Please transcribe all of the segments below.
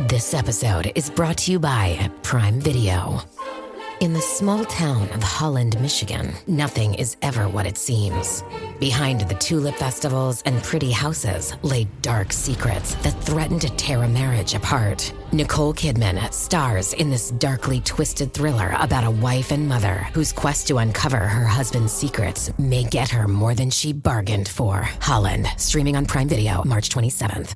This episode is brought to you by Prime Video. In the small town of Holland, Michigan, nothing is ever what it seems. Behind the tulip festivals and pretty houses lay dark secrets that threaten to tear a marriage apart. Nicole Kidman stars in this darkly twisted thriller about a wife and mother whose quest to uncover her husband's secrets may get her more than she bargained for. Holland, streaming on Prime Video March 27th.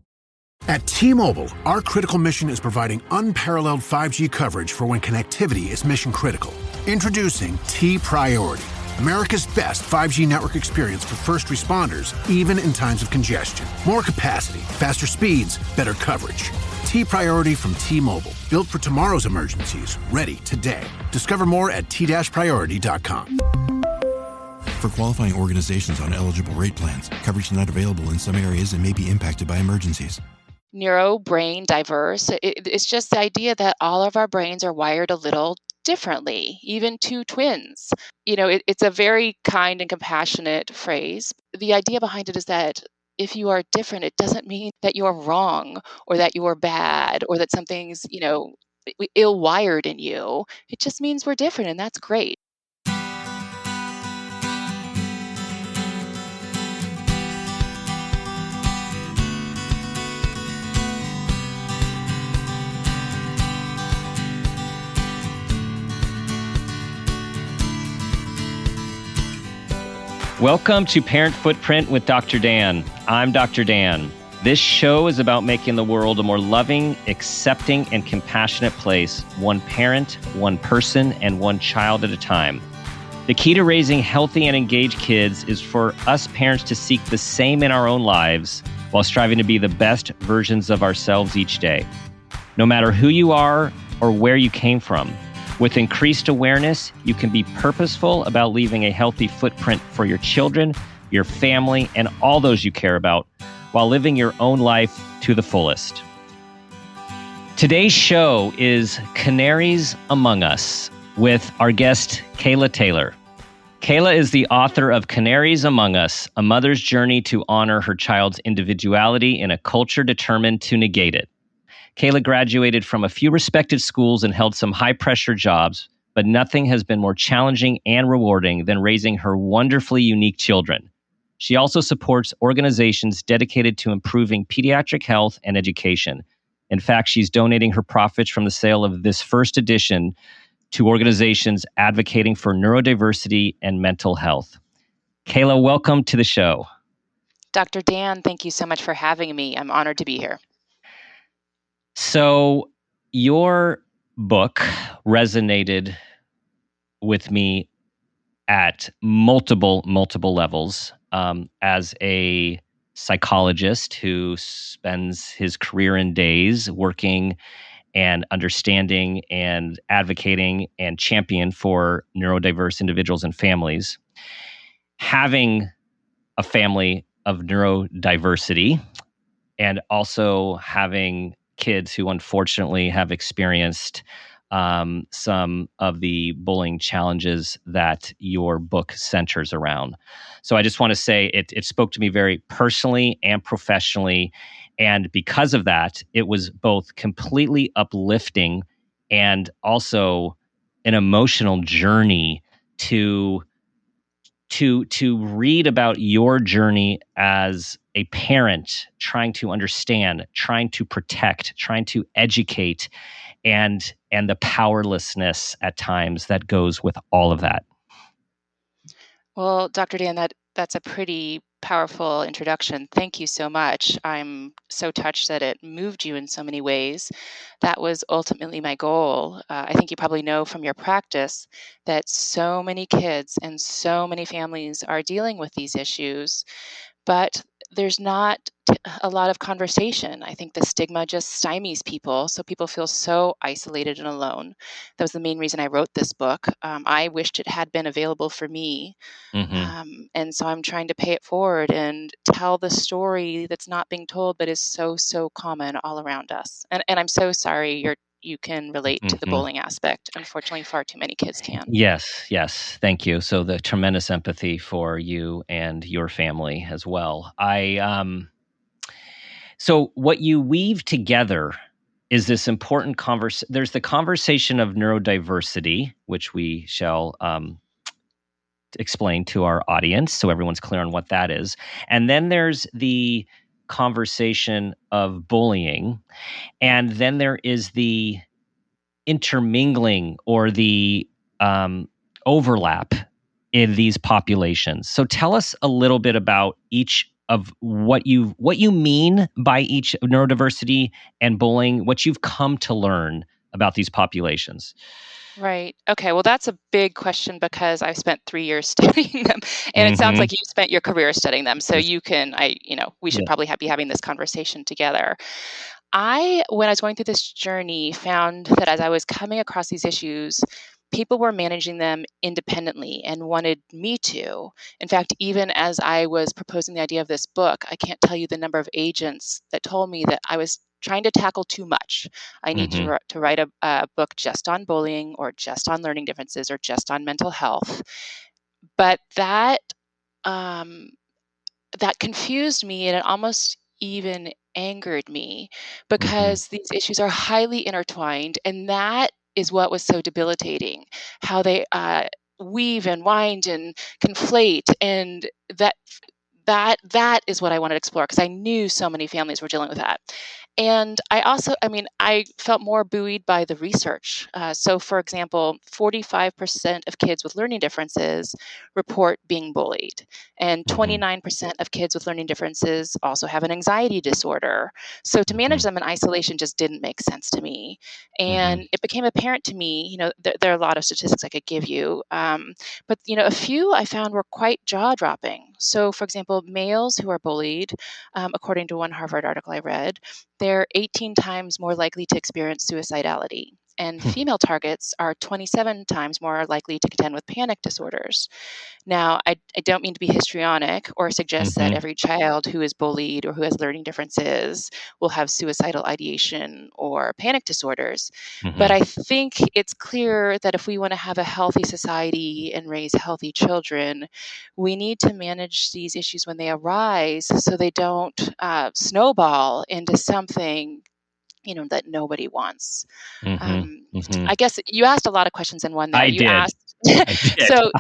At T-Mobile, our critical mission is providing unparalleled 5G coverage for when connectivity is mission critical. Introducing T-Priority, America's best 5G network experience for first responders, even in times of congestion. More capacity, faster speeds, better coverage. T-Priority from T-Mobile, built for tomorrow's emergencies, ready today. Discover more at t-priority.com. For qualifying organizations on eligible rate plans, coverage not available in some areas and may be impacted by emergencies. Brain diverse. It's just the idea that all of our brains are wired a little differently, even two twins. It's a very kind and compassionate phrase. The idea behind it is that if you are different, it doesn't mean that you're wrong or that you're bad or that something's, ill-wired in you. It just means we're different, and that's great. Welcome to Parent Footprint with Dr. Dan. I'm Dr. Dan. This show is about making the world a more loving, accepting, and compassionate place, one parent, one person, and one child at a time. The key to raising healthy and engaged kids is for us parents to seek the same in our own lives while striving to be the best versions of ourselves each day. No matter who you are or where you came from, with increased awareness, you can be purposeful about leaving a healthy footprint for your children, your family, and all those you care about, while living your own life to the fullest. Today's show is Canaries Among Us with our guest, Kayla Taylor. Kayla is the author of Canaries Among Us, A Mother's Journey to Honor Her Child's Individuality in a Culture Determined to Negate It. Kayla graduated from a few respected schools and held some high-pressure jobs, but nothing has been more challenging and rewarding than raising her wonderfully unique children. She also supports organizations dedicated to improving pediatric health and education. In fact, she's donating her profits from the sale of this first edition to organizations advocating for neurodiversity and mental health. Kayla, welcome to the show. Dr. Dan, thank you so much for having me. I'm honored to be here. So your book resonated with me at multiple levels. As a psychologist who spends his career and days working and understanding and advocating and champion for neurodiverse individuals and families, having a family of neurodiversity and also having kids who unfortunately have experienced some of the bullying challenges that your book centers around. So I just want to say it spoke to me very personally and professionally. And because of that, it was both completely uplifting and also an emotional journey to read about your journey as a parent, trying to understand, trying to protect, trying to educate, and the powerlessness at times that goes with all of that. Well, Dr. Dan, that's a pretty powerful introduction. Thank you so much. I'm so touched that it moved you in so many ways. That was ultimately my goal. I think you probably know from your practice that so many kids and so many families are dealing with these issues, but there's not a lot of conversation. I think the stigma just stymies people, so people feel so isolated and alone. That was the main reason I wrote this book. I wished it had been available for me. Mm-hmm. And so I'm trying to pay it forward and tell the story that's not being told, but is so common all around us. And I'm so sorry you can relate to the bullying aspect. Unfortunately, far too many kids can. Yes. Thank you. So the tremendous empathy for you and your family as well. So what you weave together is this important conversation. There's the conversation of neurodiversity, which we shall explain to our audience so everyone's clear on what that is. And then there's the conversation of bullying. And then there is the intermingling or the overlap in these populations. So tell us a little bit about each of what you mean by each neurodiversity and bullying, what you've come to learn about these populations. Right. Okay. Well, that's a big question because I've spent 3 years studying them, and it sounds like you spent your career studying them. So you can, we should probably be having this conversation together. When I was going through this journey, found that as I was coming across these issues, people were managing them independently and wanted me to. In fact, even as I was proposing the idea of this book, I can't tell you the number of agents that told me that I was trying to tackle too much. I need to write a book just on bullying or just on learning differences or just on mental health. But that confused me, and it almost even angered me because these issues are highly intertwined, and that is what was so debilitating, how they weave and wind and conflate, and that is what I wanted to explore because I knew so many families were dealing with that. And I felt more buoyed by the research. So, for example, 45% of kids with learning differences report being bullied, and 29% of kids with learning differences also have an anxiety disorder. So to manage them in isolation just didn't make sense to me. And it became apparent to me, there are a lot of statistics I could give you, but a few I found were quite jaw-dropping. So, for example, males who are bullied, according to one Harvard article I read, they're 18 times more likely to experience suicidality. And female targets are 27 times more likely to contend with panic disorders. Now, I don't mean to be histrionic or suggest that every child who is bullied or who has learning differences will have suicidal ideation or panic disorders. But I think it's clear that if we want to have a healthy society and raise healthy children, we need to manage these issues when they arise so they don't snowball into something that nobody wants. I guess you asked a lot of questions in one there. I did. So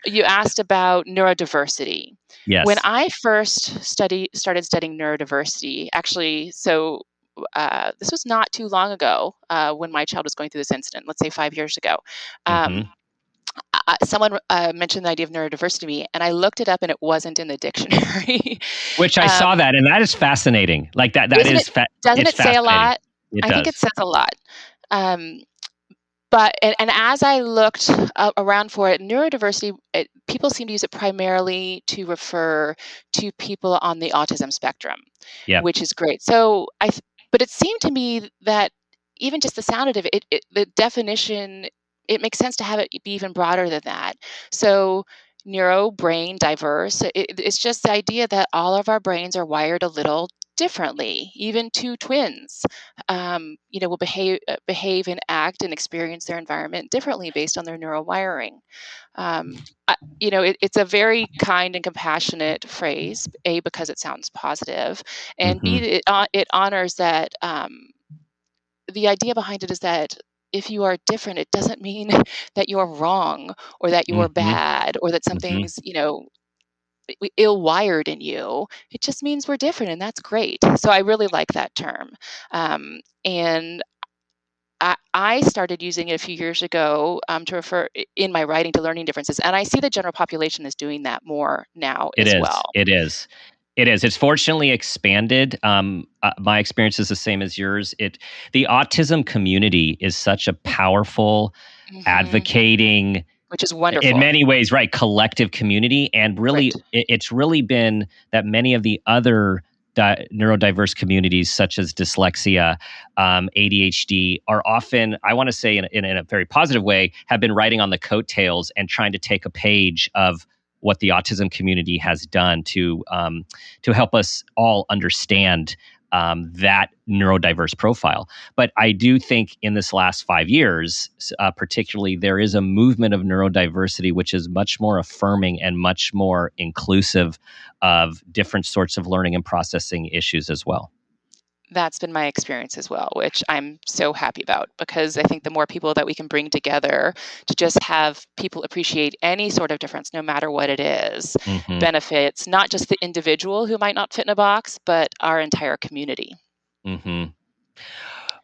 you asked about neurodiversity. Yes. When I first started studying neurodiversity, actually, this was not too long ago when my child was going through this incident, let's say 5 years ago. Someone mentioned the idea of neurodiversity to me, and I looked it up, and it wasn't in the dictionary. Which I saw that, and that is fascinating. Like that Doesn't it say a lot? I think it says a lot. But as I looked around for it, neurodiversity, people seem to use it primarily to refer to people on the autism spectrum, which is great. So but it seemed to me that even just the sound of it, the definition, it makes sense to have it be even broader than that. So neuro, brain, diverse, it's just the idea that all of our brains are wired a little differently. Even two twins, will behave and act and experience their environment differently based on their neural wiring. It's a very kind and compassionate phrase, A, because it sounds positive, and B, it honors that the idea behind it is that if you are different, it doesn't mean that you're wrong or that you're bad or that something's, ill-wired in you. It just means we're different, and that's great. So I really like that term. And I started using it a few years ago to refer in my writing to learning differences. And I see the general population is doing that more now as well. It is. It's fortunately expanded. My experience is the same as yours. The autism community is such a powerful, advocating, which is wonderful in many ways, right? Collective community, and really, it's really been that many of the other neurodiverse communities, such as dyslexia, ADHD, are often, I want to say, in a very positive way, have been riding on the coattails and trying to take a page of what the autism community has done to help us all understand that neurodiverse profile. But I do think in this last 5 years, particularly, there is a movement of neurodiversity which is much more affirming and much more inclusive of different sorts of learning and processing issues as well. that's been my experience as well, which I'm so happy about, because I think the more people that we can bring together to just have people appreciate any sort of difference, no matter what it is, benefits not just the individual who might not fit in a box, but our entire community.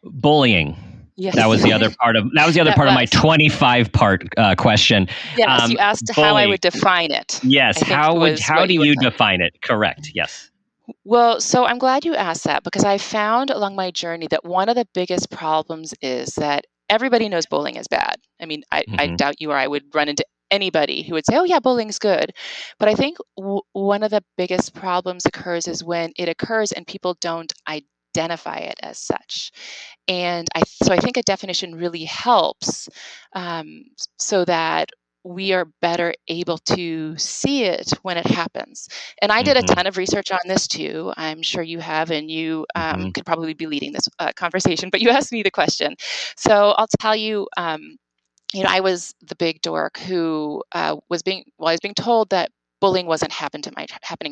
Bullying. Yes. That was the other part of my 25-part question. Yes, you asked how I would define it. Yes, how do you define it? Correct. Yes. Well, so I'm glad you asked that, because I found along my journey that one of the biggest problems is that everybody knows bullying is bad. I mean, I doubt you or I would run into anybody who would say, oh yeah, bullying's good. But I think one of the biggest problems occurs is when it occurs and people don't identify it as such. And I think a definition really helps, so that we are better able to see it when it happens. And I did a ton of research on this too. I'm sure you have, and you could probably be leading this conversation, but you asked me the question. So I'll tell you, I was the big dork who was being told that bullying wasn't happening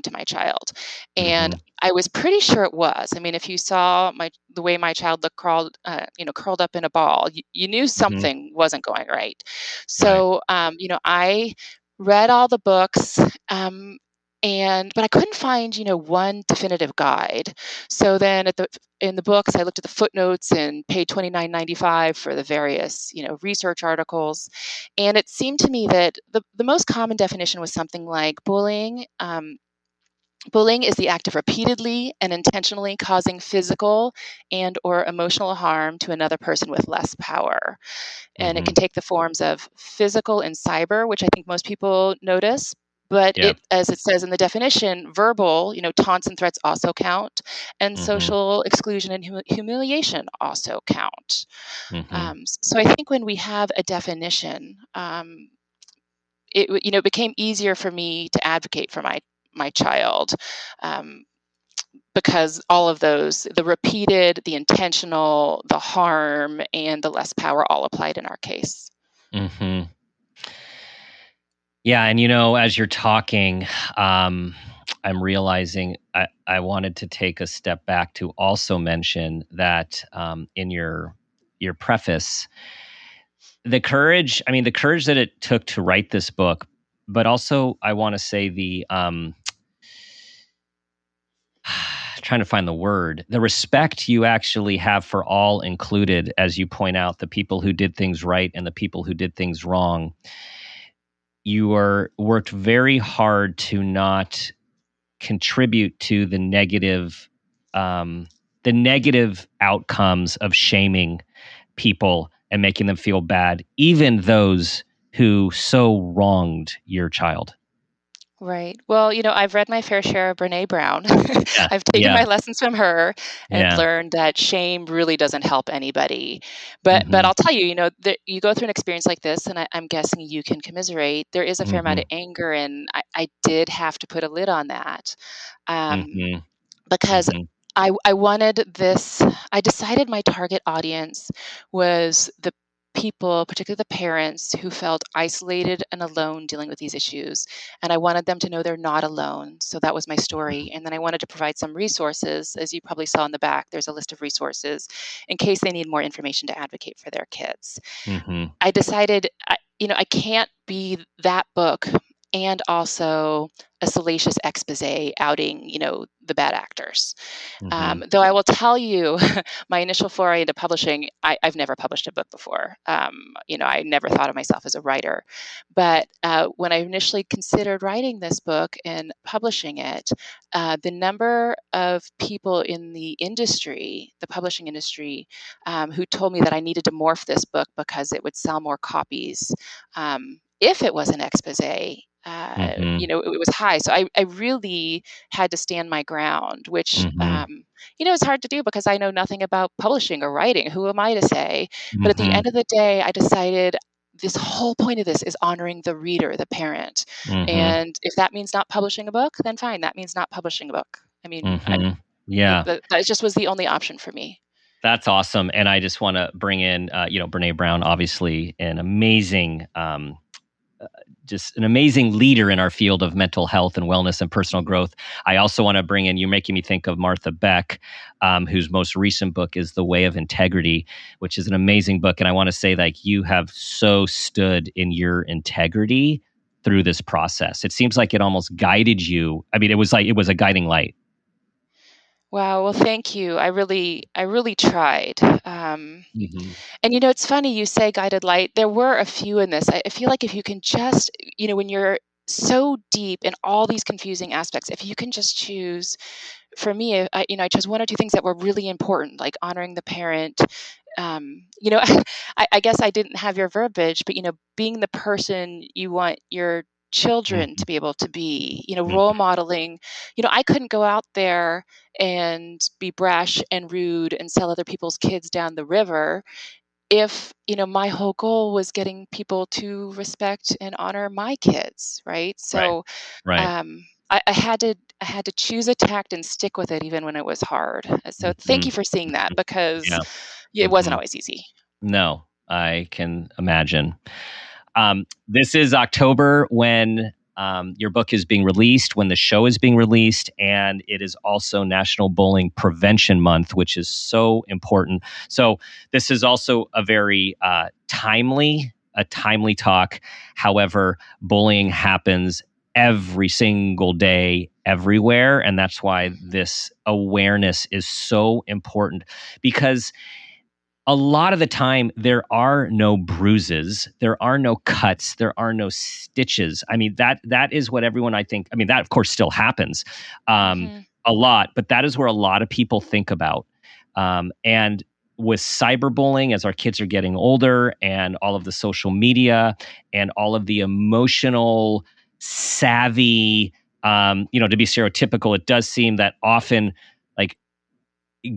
to my child, and I was pretty sure it was. I mean, if you saw the way my child looked curled up in a ball, you knew something wasn't going right. So, I read all the books, but I couldn't find, one definitive guide. So then in the books, I looked at the footnotes in page 2995 for the various, research articles. And it seemed to me that the most common definition was something like bullying. Bullying is the act of repeatedly and intentionally causing physical and or emotional harm to another person with less power. And it can take the forms of physical and cyber, which I think most people notice. But as it says in the definition, verbal, taunts and threats also count, and social exclusion and humiliation also count. So I think when we have a definition, it became easier for me to advocate for my child, because all of those, the repeated, the intentional, the harm, and the less power, all applied in our case. Yeah, and as you're talking, I'm realizing I wanted to take a step back to also mention that in your preface, the courage that it took to write this book, but also I want to say the trying to find the word, the respect you actually have for all included, as you point out, the people who did things right and the people who did things wrong. You worked very hard to not contribute to the negative outcomes of shaming people and making them feel bad, even those who so wronged your child. Right. Well, I've read my fair share of Brene Brown. I've taken my lessons from her and learned that shame really doesn't help anybody. But I'll tell you, you go through an experience like this, and I'm guessing you can commiserate. There is a fair amount of anger, and I did have to put a lid on that, because I wanted this. I decided my target audience was the people, particularly the parents, who felt isolated and alone dealing with these issues. And I wanted them to know they're not alone. So that was my story. And then I wanted to provide some resources. As you probably saw in the back, there's a list of resources in case they need more information to advocate for their kids. I decided, I can't be that book and also a salacious expose outing, the bad actors. Though I will tell you, my initial foray into publishing, I've never published a book before. I never thought of myself as a writer. But when I initially considered writing this book and publishing it, the number of people in the industry, the publishing industry, who told me that I needed to morph this book because it would sell more copies if it was an expose, it was high. So I really had to stand my ground, which, is hard to do because I know nothing about publishing or writing. Who am I to say? But at the end of the day, I decided this whole point of this is honoring the reader, the parent. And if that means not publishing a book, then fine. That means not publishing a book. I mean, that just was the only option for me. That's awesome. And I just want to bring in, Brene Brown, obviously an amazing just an amazing leader in our field of mental health and wellness and personal growth. I also want to bring in, you're making me think of Martha Beck, whose most recent book is The Way of Integrity, which is an amazing book. And I want to say, like, you have so stood in your integrity through this process. It seems like it almost guided you. I mean, it was a guiding light. Wow. Well, thank you. I really tried. And it's funny you say guided light. There were a few in this. I feel like if you can just, when you're so deep in all these confusing aspects, if you can just choose, for me, I chose one or two things that were really important, like honoring the parent. I guess I didn't have your verbiage, but being the person you want your children to be able to be, role modeling. I couldn't go out there and be brash and rude and sell other people's kids down the river if my whole goal was getting people to respect and honor my kids, right? So Right. I had to choose a tact and stick with it even when it was hard. So thank you for seeing that, because it wasn't always easy. No, I can imagine. This is October when your book is being released, when the show is being released, and it is also National Bullying Prevention Month, which is so important. So this is also a very timely talk. However, bullying happens every single day, everywhere, and that's why this awareness is so important, because a lot of the time, there are no bruises, there are no cuts, there are no stitches. I mean, that is what everyone, I think, I mean, that of course still happens a lot, but that is where a lot of people think about. And with cyberbullying, as our kids are getting older, and all of the social media and all of the emotional savvy, to be stereotypical, it does seem that often, like,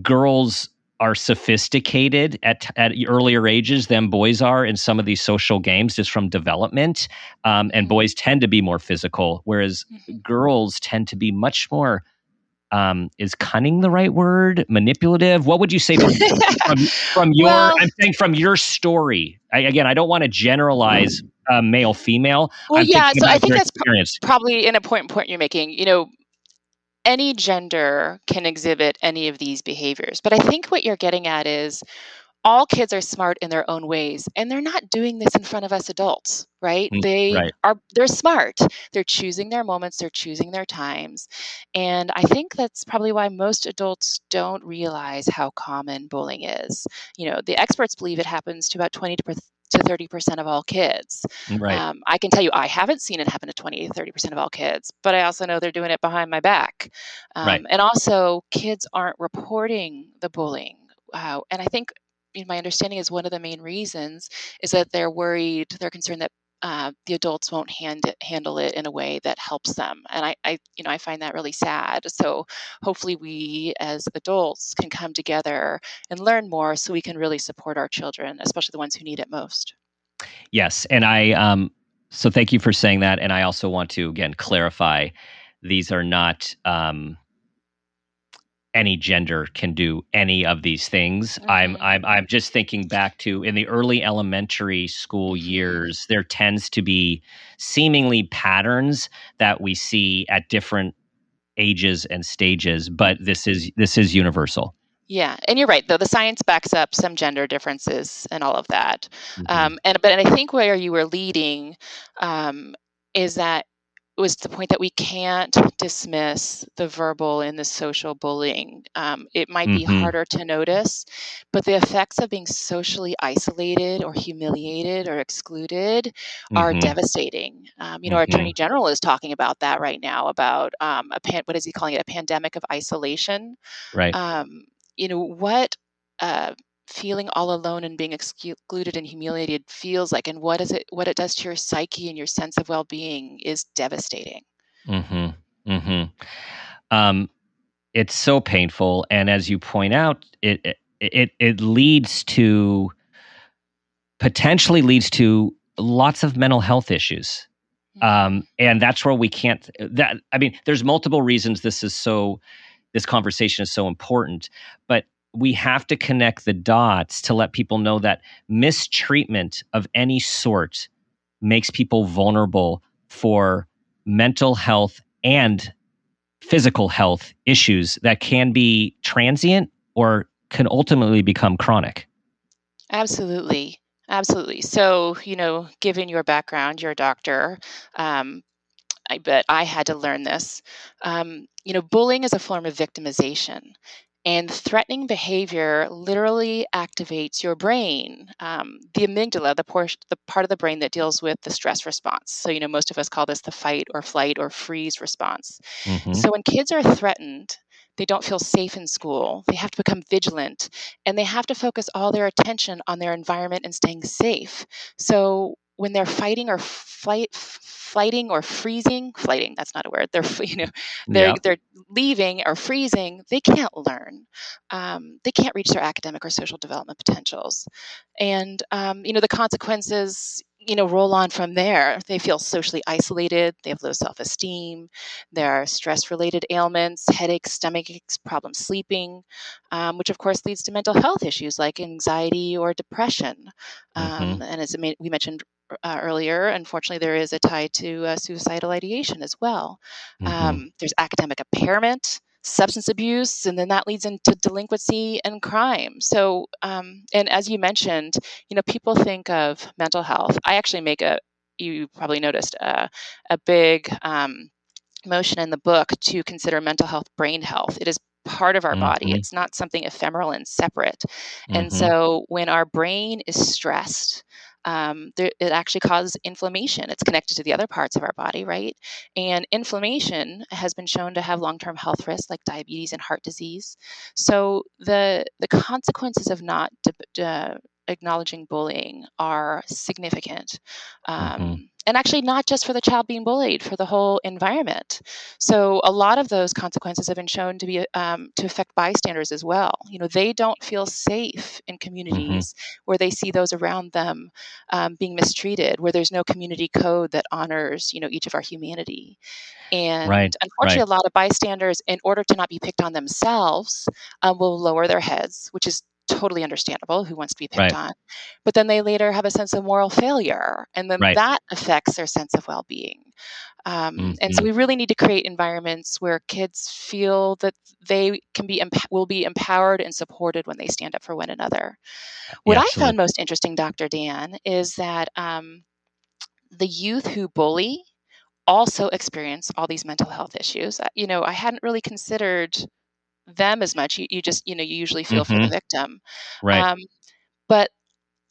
girls are sophisticated at earlier ages than boys are in some of these social games, just from development. And boys tend to be more physical, whereas girls tend to be much more, is cunning the right word? Manipulative? What would you say from your, Well, I'm saying from your story? I don't want to generalize male, female. Well, I'm yeah. thinking So I about think your that's experience. probably an important point you're making. Any gender can exhibit any of these behaviors. But I think what you're getting at is all kids are smart in their own ways, and they're not doing this in front of us adults, right? Right. They're smart. They're choosing their moments, they're choosing their times. And I think that's probably why most adults don't realize how common bullying is. The experts believe it happens to about 20 to 30% of all kids. Right. I can tell you I haven't seen it happen to 20 to 30% of all kids, but I also know they're doing it behind my back. Right. And also, kids aren't reporting the bullying. And I think, my understanding is one of the main reasons is that they're concerned that the adults won't handle it in a way that helps them. And I find that really sad. So hopefully we as adults can come together and learn more so we can really support our children, especially the ones who need it most. Yes. And so thank you for saying that. And I also want to, again, clarify, these are not, any gender can do any of these things. I'm just thinking back to, in the early elementary school years, there tends to be seemingly patterns that we see at different ages and stages, but this is universal. Yeah, and you're right, though. The science backs up some gender differences and all of that. But I think where you were leading is that it was the point that we can't dismiss the verbal and the social bullying. It might be harder to notice, but the effects of being socially isolated or humiliated or excluded are devastating. Our Attorney General is talking about that right now, about what is he calling it? A pandemic of isolation. Right. What feeling all alone and being excluded and humiliated feels like, and what it does to your psyche and your sense of well-being is devastating. It's so painful, and as you point out, it leads to, potentially leads to, lots of mental health issues. And that's where we can't, there's multiple reasons this conversation is so important, but we have to connect the dots to let people know that mistreatment of any sort makes people vulnerable for mental health and physical health issues that can be transient or can ultimately become chronic. Absolutely. Absolutely. So, given your background, you're a doctor. I bet I had to learn this. Bullying is a form of victimization, and threatening behavior literally activates your brain, the amygdala, the part of the brain that deals with the stress response. So, most of us call this the fight or flight or freeze response. Mm-hmm. So, when kids are threatened, they don't feel safe in school. They have to become vigilant, and they have to focus all their attention on their environment and staying safe. So when they're fighting or flighting or freezing, flighting, that's not a word. They're leaving or freezing. They can't learn. They can't reach their academic or social development potentials, and the consequences roll on from there. They feel socially isolated. They have low self-esteem. There are stress-related ailments, headaches, stomach aches, problems sleeping, which of course leads to mental health issues like anxiety or depression. Mm-hmm. And as we mentioned earlier, unfortunately, there is a tie to suicidal ideation as well. Mm-hmm. There's academic impairment, substance abuse, and then that leads into delinquency and crime. So, and as you mentioned, people think of mental health. I actually you probably noticed, a big motion in the book to consider mental health brain health. It is part of our body. Mm-hmm. It's not something ephemeral and separate. And Mm-hmm. so when our brain is stressed, it actually causes inflammation. It's connected to the other parts of our body, right? And inflammation has been shown to have long-term health risks like diabetes and heart disease. So the consequences of not acknowledging bullying are significant. Mm-hmm. And actually not just for the child being bullied, for the whole environment. So a lot of those consequences have been shown to be to affect bystanders as well. They don't feel safe in Mm-hmm. communities where they see those around them being mistreated, where there's no community code that honors each of our humanity. Right. And unfortunately, Right. a lot of bystanders, in order to not be picked on themselves, will lower their heads, which is totally understandable. Who wants to be picked Right. on? But then they later have a sense of moral failure, and then Right. that affects their sense of well-being. And so Mm-hmm. we really need to create environments where kids feel that they will be empowered and supported when they stand up for one another. What Yeah, I found absolutely. most interesting, Dr. Dan, is that the youth who bully also experience all these mental health issues. I hadn't really considered them as much. You just, you usually feel for the Mm-hmm. victim. Right. Um, but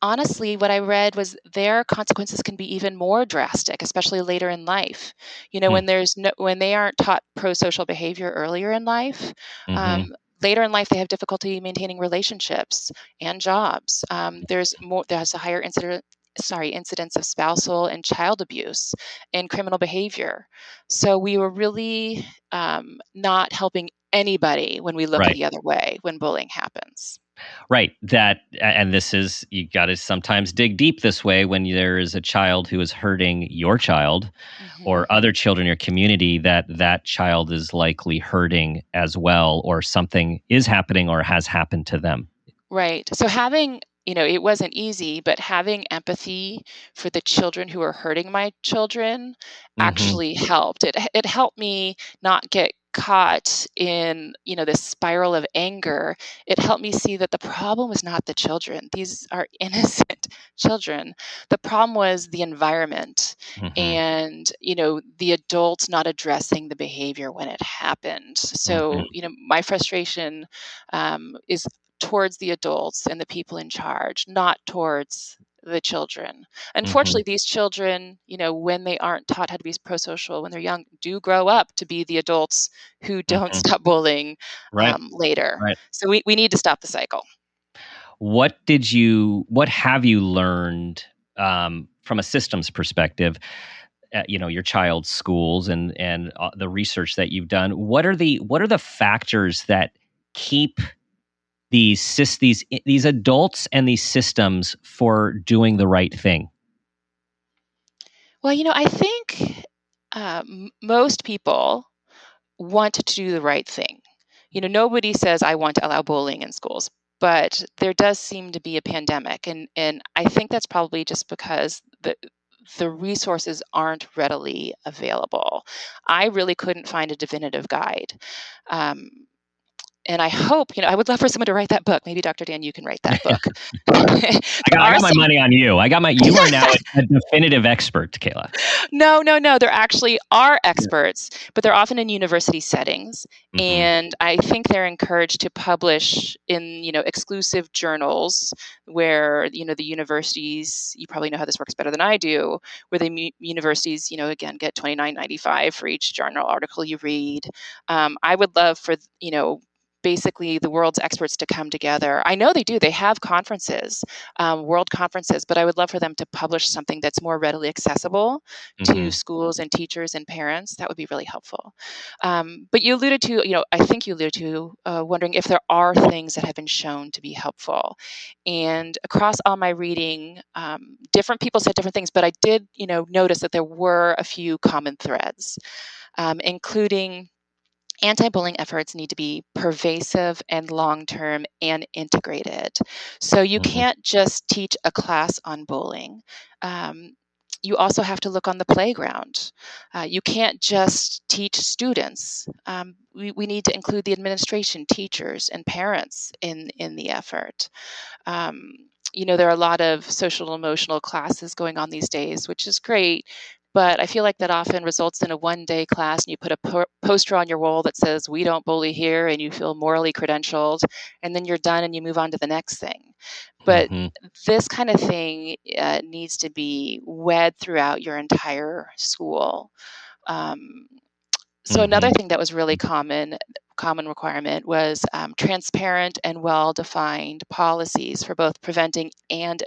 honestly, what I read was their consequences can be even more drastic, especially later in life. Hmm. When they aren't taught pro-social behavior earlier in life, Mm-hmm. later in life they have difficulty maintaining relationships and jobs. There's a higher incidence of spousal and child abuse and criminal behavior. So we were really not helping anybody when we look Right. the other way when bullying happens. Right. And this is, you got to sometimes dig deep this way when there is a child who is hurting your child or Mhm. other children in your community, that child is likely hurting as well, or something is happening or has happened to them. Right. So it wasn't easy, but having empathy for the children who are hurting my children Mm-hmm. actually helped. It helped me not get caught in, this spiral of anger. It helped me see that the problem was not the children. These are innocent children. The problem was the environment Mm-hmm. and, the adults not addressing the behavior when it happened. Mm-hmm. So, my frustration is towards the adults and the people in charge, not towards the children. Mm-hmm. Unfortunately, these children, when they aren't taught how to be pro-social when they're young, do grow up to be the adults who don't Mm-hmm. stop bullying Right. later. Right. So we need to stop the cycle. What have you learned from a systems perspective? Your child's schools and the research that you've done. What are the factors that keep these adults and these systems for doing the right thing? Well, I think most people want to do the right thing. Nobody says, I want to allow bullying in schools, but there does seem to be a pandemic. And I think that's probably just because the resources aren't readily available. I really couldn't find a definitive guide. And I hope, I would love for someone to write that book. Maybe Dr. Dan, you can write that book. I got my money on you. You are now a definitive expert, Kayla. No. There actually are experts, but they're often in university settings. Mm-hmm. And I think they're encouraged to publish in, exclusive journals where, the universities, you probably know how this works better than I do, where the universities, again, get $29.95 for each journal article you read. I would love for, basically the world's experts to come together. I know they do. They have conferences, world conferences, but I would love for them to publish something that's more readily accessible to schools and teachers and parents. That would be really helpful. But you alluded to, I think you alluded to wondering if there are things that have been shown to be helpful. And across all my reading, different people said different things, but I did, notice that there were a few common threads, including anti-bullying efforts need to be pervasive and long-term and integrated. So you can't just teach a class on bullying. You also have to look on the playground. You can't just teach students. We need to include the administration, teachers, and parents in the effort. There are a lot of social and emotional classes going on these days, which is great. But I feel like that often results in a one-day class and you put a poster on your wall that says, "We don't bully here," and you feel morally credentialed, and then you're done and you move on to the next thing. But this kind of thing needs to be wed throughout your entire school. So another thing that was really common requirement was transparent and well-defined policies for both preventing and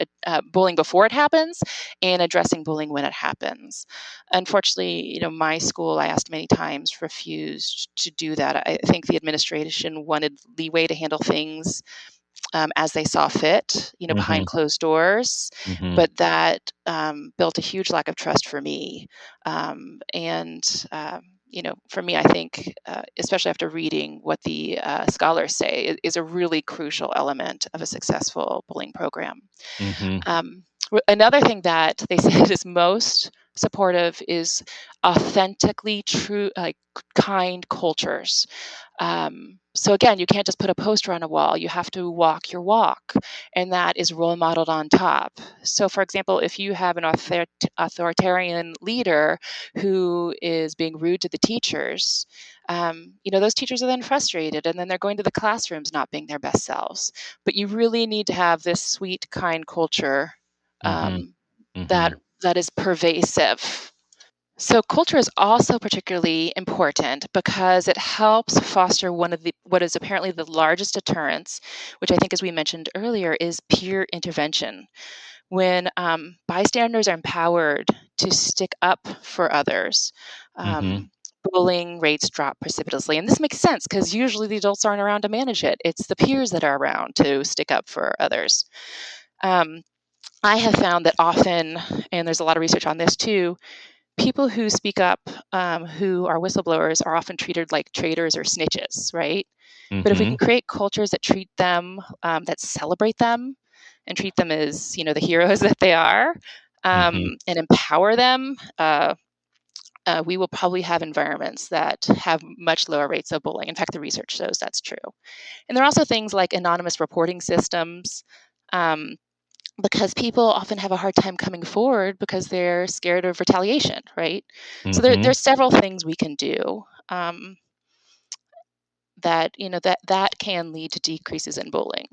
bullying before it happens and addressing bullying when it happens. Unfortunately, my school, I asked many times, refused to do that. I think the administration wanted leeway to handle things as they saw fit, behind closed doors. But that built a huge lack of trust for me. For me, I think, especially after reading what the scholars say, is a really crucial element of a successful bullying program. Another thing that they said is most supportive is authentically true, kind cultures. So again, you can't just put a poster on a wall. You have to walk your walk, and that is role modeled on top. So for example, if you have an authoritarian leader who is being rude to the teachers, those teachers are then frustrated, and then they're going to the classrooms not being their best selves. But you really need to have this sweet, kind culture that is pervasive. So culture is also particularly important because it helps foster what is apparently the largest deterrence, which I think, as we mentioned earlier, is peer intervention. When bystanders are empowered to stick up for others, bullying rates drop precipitously. And this makes sense because usually the adults aren't around to manage it. It's the peers that are around to stick up for others. I have found that often, and there's a lot of research on this too, people who speak up, who are whistleblowers, are often treated like traitors or snitches, right? But if we can create cultures that treat them, that celebrate them, and treat them as, the heroes that they are, and empower them, we will probably have environments that have much lower rates of bullying. In fact, the research shows that's true. And there are also things like anonymous reporting systems, because people often have a hard time coming forward because they're scared of retaliation, right? So there's several things we can do that can lead to decreases in bullying.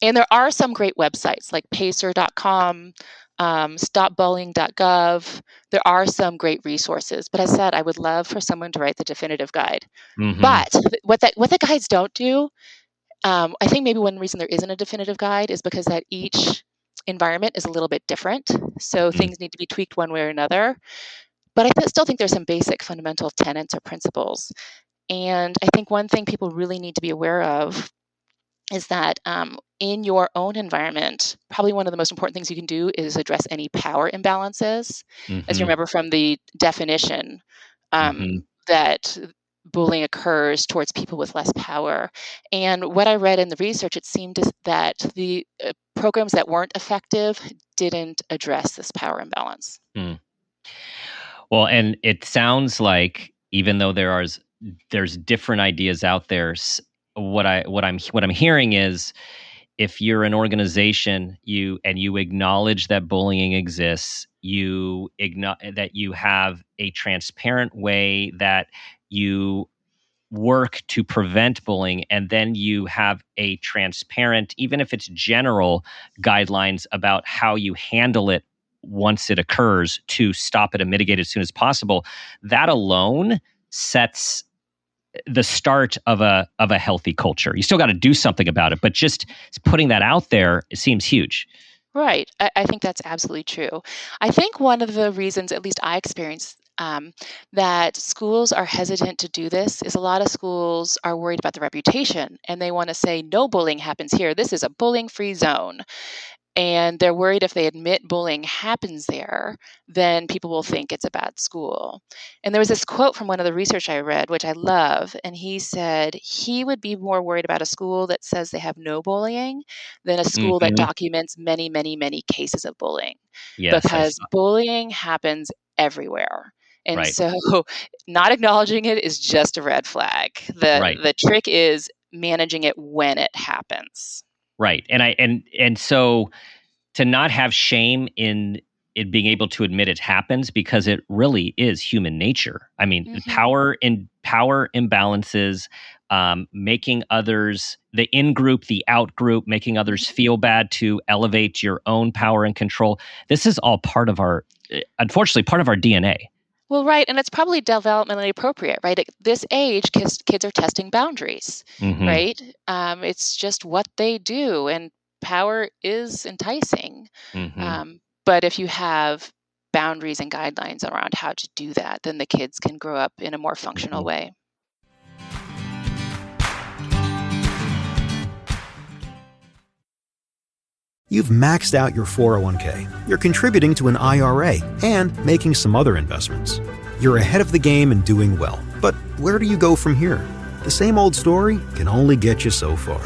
And there are some great websites like pacer.com, stopbullying.gov. There are some great resources. But as I said, I would love for someone to write the definitive guide. But what the guides don't do, I think maybe one reason there isn't a definitive guide is because that each environment is a little bit different. So things need to be tweaked one way or another. But I still think there's some basic fundamental tenets or principles. And I think one thing people really need to be aware of is that in your own environment, probably one of the most important things you can do is address any power imbalances. As you remember from the definition, that bullying occurs towards people with less power. And what I read in the research, it seemed that the programs that weren't effective didn't address this power imbalance. Hmm. Well, and it sounds like even though there's different ideas out there, what I'm hearing is if you're an organization, you acknowledge that bullying exists, that you have a transparent way that you work to prevent bullying, and then you have a transparent, even if it's general, guidelines about how you handle it once it occurs to stop it and mitigate it as soon as possible. That alone sets the start of a healthy culture. You still got to do something about it, but just putting that out there, it seems huge. Right. I think that's absolutely true. I think one of the reasons, at least I experience, that schools are hesitant to do this is a lot of schools are worried about the reputation and they want to say, no bullying happens here. This is a bullying free zone. And they're worried if they admit bullying happens there, then people will think it's a bad school. And there was this quote from one of the research I read, which I love. And he said he would be more worried about a school that says they have no bullying than a school that Hmm. documents many, many, many cases of bullying, Yes, I because saw. bullying happens everywhere. And Right, so not acknowledging it is just a red flag. right, The trick is managing it when it happens. right. And so to not have shame in it being able to admit it happens, because it really is human nature. I mean, Hmm. power imbalances, making others, the in group, the out group, making others feel bad to elevate your own power and control. This is all part of our, unfortunately, part of our DNA. Well, right, and it's probably developmentally appropriate, right? At this age, kids are testing boundaries, Hmm. right? It's just what they do, and power is enticing. Hmm. But if you have boundaries and guidelines around how to do that, then the kids can grow up in a more functional Hmm. way. You've maxed out your 401k, you're contributing to an IRA, and making some other investments. You're ahead of the game and doing well. But where do you go from here? The same old story can only get you so far.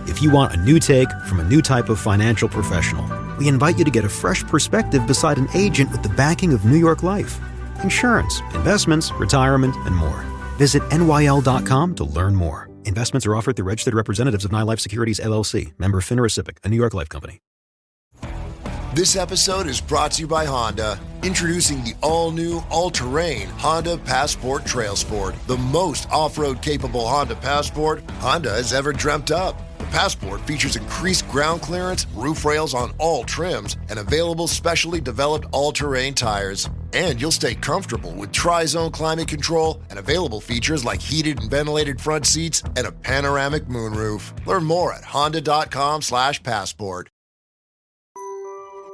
If you want a new take from a new type of financial professional, we invite you to get a fresh perspective beside an agent with the backing of New York Life. Insurance, investments, retirement, and more. Visit NYL.com to learn more. Investments are offered through registered representatives of NYLife Securities, LLC. Member FINRA SIPC, a New York Life company. This episode is brought to you by Honda. Introducing the all-new, all-terrain Honda Passport Trail Sport, the most off-road capable Honda Passport Honda has ever dreamt up. The Passport features increased ground clearance, roof rails on all trims, and available specially developed all-terrain tires. And you'll stay comfortable with tri-zone climate control and available features like heated and ventilated front seats and a panoramic moonroof. Learn more at honda.com/passport.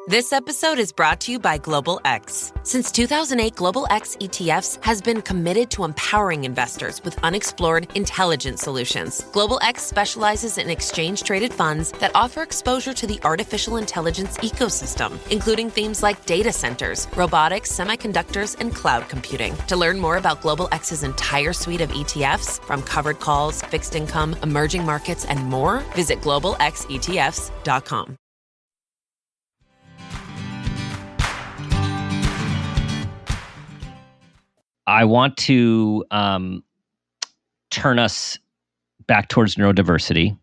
This episode is brought to you by Global X. Since 2008, Global X ETFs has been committed to empowering investors with unexplored, intelligent solutions. Global X specializes in exchange-traded funds that offer exposure to the artificial intelligence ecosystem, including themes like data centers, robotics, semiconductors, and cloud computing. To learn more about Global X's entire suite of ETFs, from covered calls, fixed income, emerging markets, and more, visit globalxetfs.com. I want to turn us back towards neurodiversity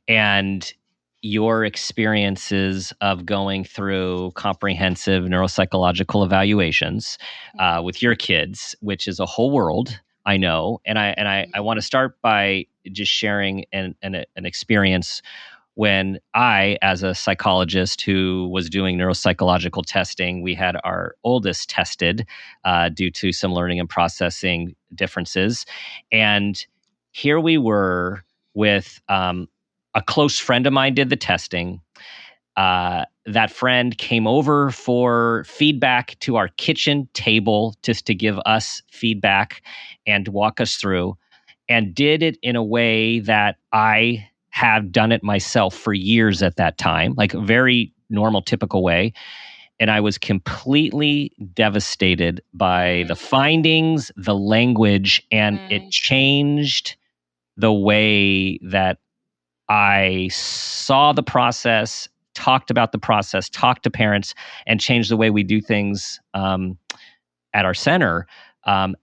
and your experiences of going through comprehensive neuropsychological evaluations with your kids, which is a whole world, I know. And I want to start by just sharing an experience when I, as a psychologist who was doing neuropsychological testing, we had our oldest tested due to some learning and processing differences. And here we were with a close friend of mine did the testing. That friend came over for feedback to our kitchen table just to give us feedback and walk us through, and did it in a way that I have done it myself for years at that time, like a very normal, typical way. And I was completely devastated by the findings, the language, and it changed the way that I saw the process, talked about the process, talked to parents, and changed the way we do things at our center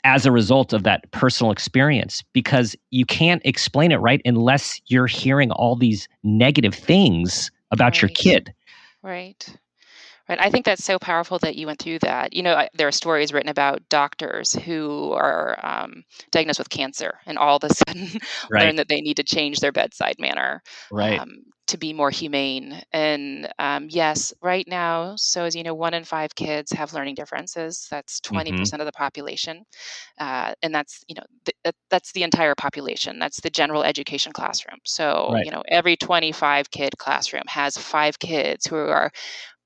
as a result of that personal experience, because you can't explain it, right, unless you're hearing all these negative things about your Right. kid. Right. Right. I think that's so powerful that you went through that. There are stories written about doctors who are diagnosed with cancer and all of a sudden Right. learn that they need to change their bedside manner Right. to be more humane. And yes, right now, so as you know, 1 in 5 kids have learning differences. That's Mm-hmm. 20% of the population. And that's, that's the entire population. That's the general education classroom. So, Right. every 25 kid classroom has 5 kids who are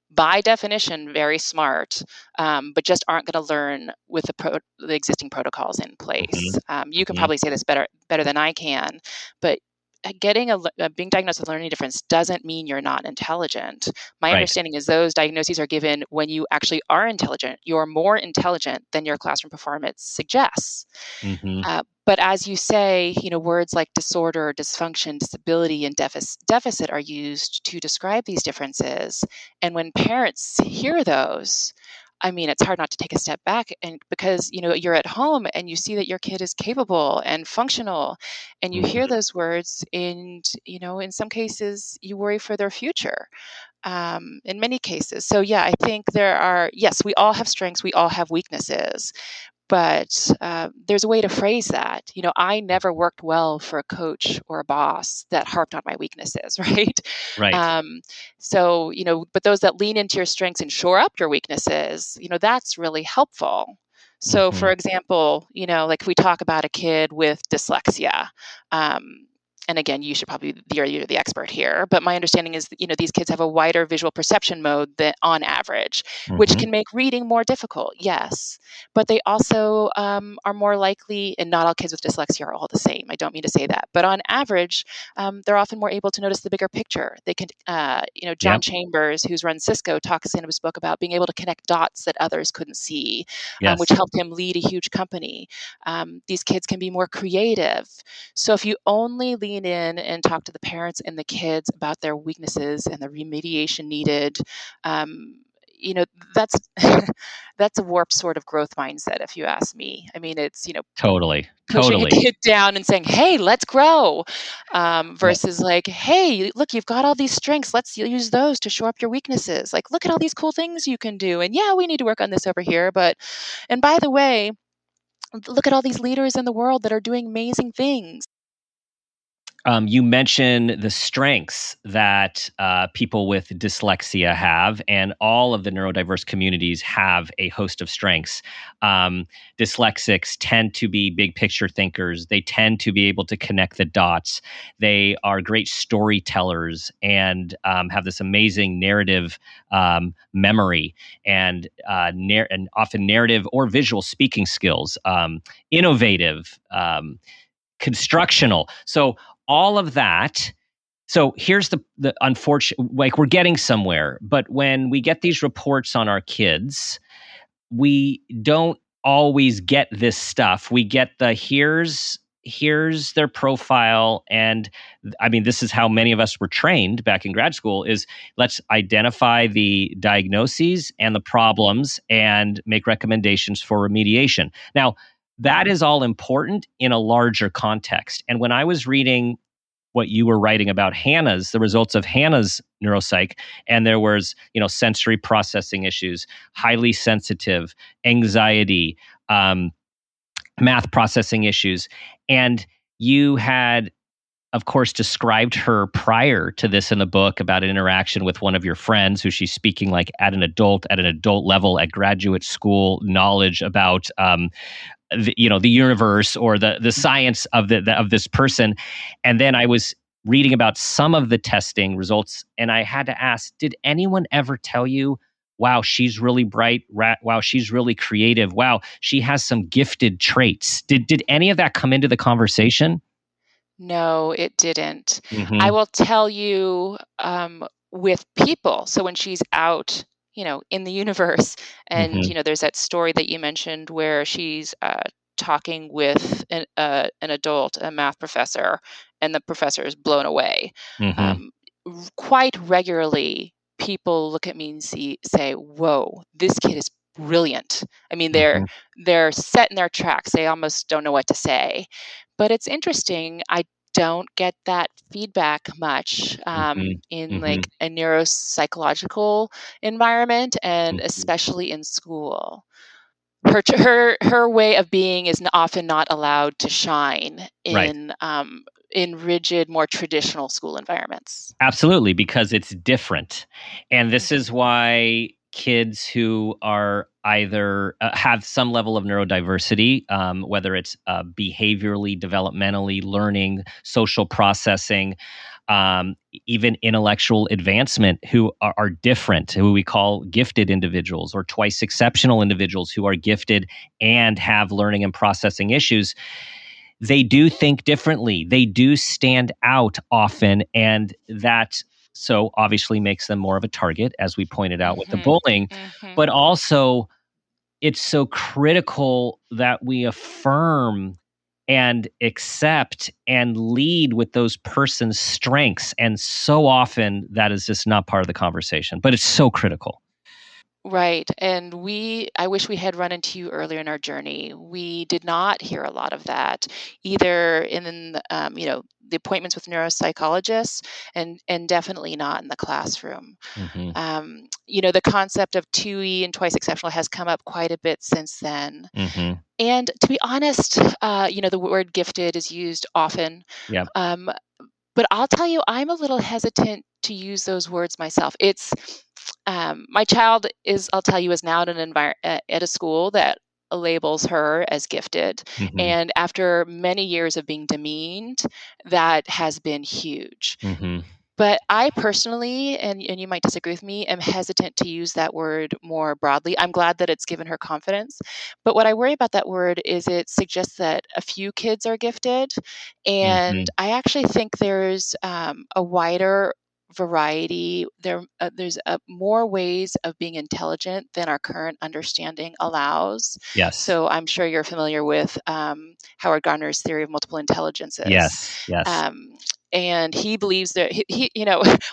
by definition very smart, but just aren't going to learn with the existing protocols in place. You can Mm-hmm. probably say this better than I can, but being diagnosed with learning difference doesn't mean you're not intelligent. My Right. understanding is those diagnoses are given when you actually are intelligent. You're more intelligent than your classroom performance suggests. Mm-hmm. But as you say, words like disorder, dysfunction, disability, and deficit are used to describe these differences. And when parents hear those, I mean, it's hard not to take a step back, and because you're at home and you see that your kid is capable and functional, and you hear Mm-hmm. those words, and in some cases you worry for their future. In many cases, so yeah, I think yes, we all have strengths, we all have weaknesses, but there's a way to phrase that. I never worked well for a coach or a boss that harped on my weaknesses, right? Right. So, but those that lean into your strengths and shore up your weaknesses, that's really helpful. So, Mm-hmm. for example, like if we talk about a kid with dyslexia, and again, you should probably you're the expert here, but my understanding is that, these kids have a wider visual perception mode than on average, which Mm-hmm. can make reading more difficult. Yes, but they also are more likely, and not all kids with dyslexia are all the same. I don't mean to say that, but on average, they're often more able to notice the bigger picture. They can, John Yep. Chambers, who's run Cisco, talks in his book about being able to connect dots that others couldn't see, which Yes. helped him lead a huge company. These kids can be more creative. So if you only lean in and talk to the parents and the kids about their weaknesses and the remediation needed, you know that's that's a warped sort of growth mindset, if you ask me. I mean, it's Totally. pushing a Totally. kid down and saying, hey, let's grow, Well, versus like, hey, look, you've got all these strengths, let's use those to shore up your weaknesses. Like, look at all these cool things you can do, and yeah, we need to work on this over here, and by the way, look at all these leaders in the world that are doing amazing things. you mentioned the strengths that people with dyslexia have, and all of the neurodiverse communities have a host of strengths. Dyslexics tend to be big picture thinkers. They tend to be able to connect the dots. They are great storytellers and have this amazing narrative memory and often narrative or visual speaking skills. Innovative. Constructional. So all of that. So here's the unfortunate, like, we're getting somewhere, but when we get these reports on our kids, we don't always get this stuff. We get the here's their profile, and I mean, this is how many of us were trained back in grad school, is let's identify the diagnoses and the problems and make recommendations for remediation. Now, that is all important in a larger context. And when I was reading what you were writing about the results of Hannah's neuropsych, and there was, sensory processing issues, highly sensitive, anxiety, math processing issues, and you had, of course, described her prior to this in the book about an interaction with one of your friends who she's speaking like at an adult level at graduate school knowledge about the universe or the science of this person. And then I was reading about some of the testing results, and I had to ask, did anyone ever tell you, wow, she's really bright, wow, she's really creative, wow, she has some gifted traits? Did any of that come into the conversation? No, it didn't. I Mm-hmm. will tell you, with people. So when she's out, in the universe, and Mm-hmm. there's that story that you mentioned where she's talking with an adult, a math professor, and the professor is blown away. Mm-hmm. Um, Quite regularly, people look at me and say, whoa, this kid is brilliant. I mean, Mm-hmm. they're set in their tracks. They almost don't know what to say. But it's interesting. I don't get that feedback much in Mm-hmm. like a neuropsychological environment, and Mm-hmm. especially in school. Her way of being is often not allowed to shine Right. in rigid, more traditional school environments. Absolutely, because it's different. And this Mhm. is why kids who are either have some level of neurodiversity, whether it's behaviorally, developmentally, learning, social processing, even intellectual advancement, who are different, who we call gifted individuals or twice exceptional individuals who are gifted and have learning and processing issues, they do think differently. They do stand out often, and that so obviously makes them more of a target, as we pointed out with the Mhm. bullying. Mhm. But also, it's so critical that we affirm and accept and lead with those persons' strengths. And so often that is just not part of the conversation, but it's so critical. Right. And I wish we had run into you earlier in our journey. We did not hear a lot of that, either in the appointments with neuropsychologists, and definitely not in the classroom. Mm-hmm. The concept of 2E and twice exceptional has come up quite a bit since then. Mm-hmm. And to be honest, the word gifted is used often. Yep. But I'll tell you, I'm a little hesitant to use those words myself. It's my child I'll tell you, is now at a school that labels her as gifted. Mm-hmm. And after many years of being demeaned, that has been huge. Mm-hmm. But I personally, and you might disagree with me, am hesitant to use that word more broadly. I'm glad that it's given her confidence. But what I worry about that word is it suggests that a few kids are gifted. And Mm-hmm. I actually think there's a wider variety. There's more ways of being intelligent than our current understanding allows. Yes. So I'm sure you're familiar with Howard Gardner's theory of multiple intelligences. Yes. Yes. And he believes that he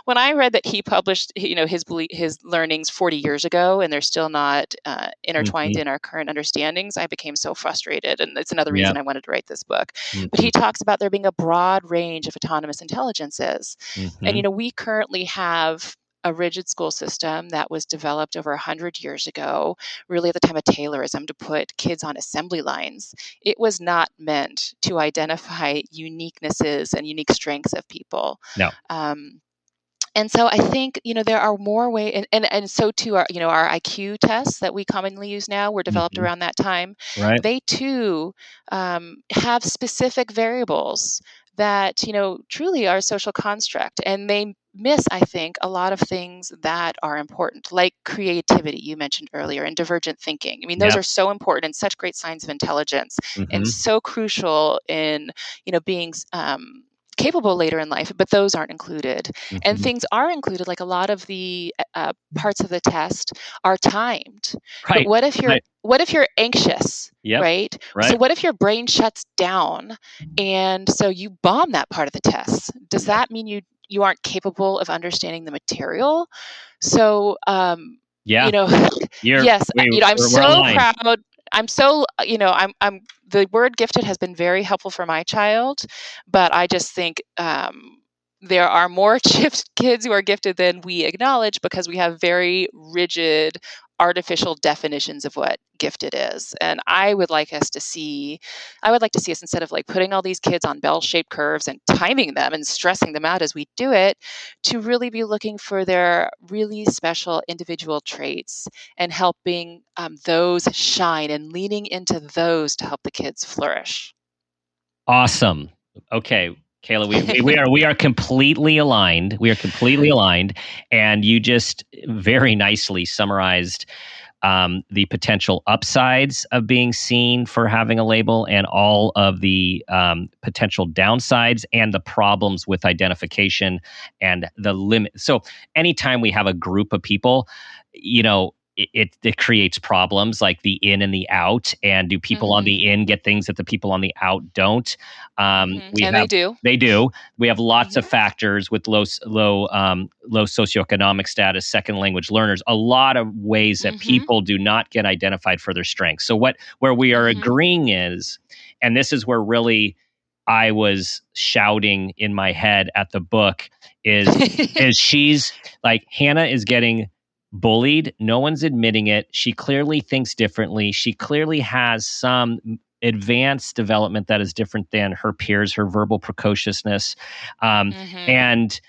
when I read that he published his learnings 40 years ago, and they're still not intertwined Mm-hmm. in our current understandings, I became so frustrated, and it's another Yep. reason I wanted to write this book. Mm-hmm. But he talks about there being a broad range of autonomous intelligences. Mm-hmm. And we currently have a rigid school system that was developed over 100 years ago, really at the time of Taylorism, to put kids on assembly lines. It was not meant to identify uniquenesses and unique strengths of people. No. And so I think, there are more ways, and so too are, our IQ tests that we commonly use now were developed Mm-hmm. around that time. Right. They too have specific variables that, truly are a social construct, and they miss, I think, a lot of things that are important, like creativity, you mentioned earlier, and divergent thinking. I mean, those Yep. are so important and such great signs of intelligence, Mm-hmm. and so crucial in, being capable later in life, but those aren't included. Mm-hmm. And things are included, like a lot of the parts of the test are timed. Right. But what if you're anxious? Yep. Right? Right. So what if your brain shuts down, and so you bomb that part of the test? Does that mean you aren't capable of understanding the material? So Yeah. yes, I'm we're so aligned. proud. I'm so, I'm the word gifted has been very helpful for my child, but I just think there are more kids who are gifted than we acknowledge, because we have very rigid, artificial definitions of what gifted is. And I would like to see us, instead of like putting all these kids on bell-shaped curves and timing them and stressing them out as we do it, to really be looking for their really special individual traits and helping those shine and leaning into those to help the kids flourish. Awesome. Okay, Kayla, we are completely aligned. We are completely aligned, and you just very nicely summarized the potential upsides of being seen for having a label, and all of the potential downsides and the problems with identification and the limit. So anytime we have a group of people, it creates problems like the in and the out. And do people on the in get things that the people on the out don't? They do. They do. We have lots of factors with low socioeconomic status, second language learners. A lot of ways that people do not get identified for their strengths. So where we are agreeing is, and this is where really I was shouting in my head at the book, is she's like, Hannah is getting bullied. No one's admitting it. She clearly thinks differently. She clearly has some advanced development that is different than her peers, her verbal precociousness. And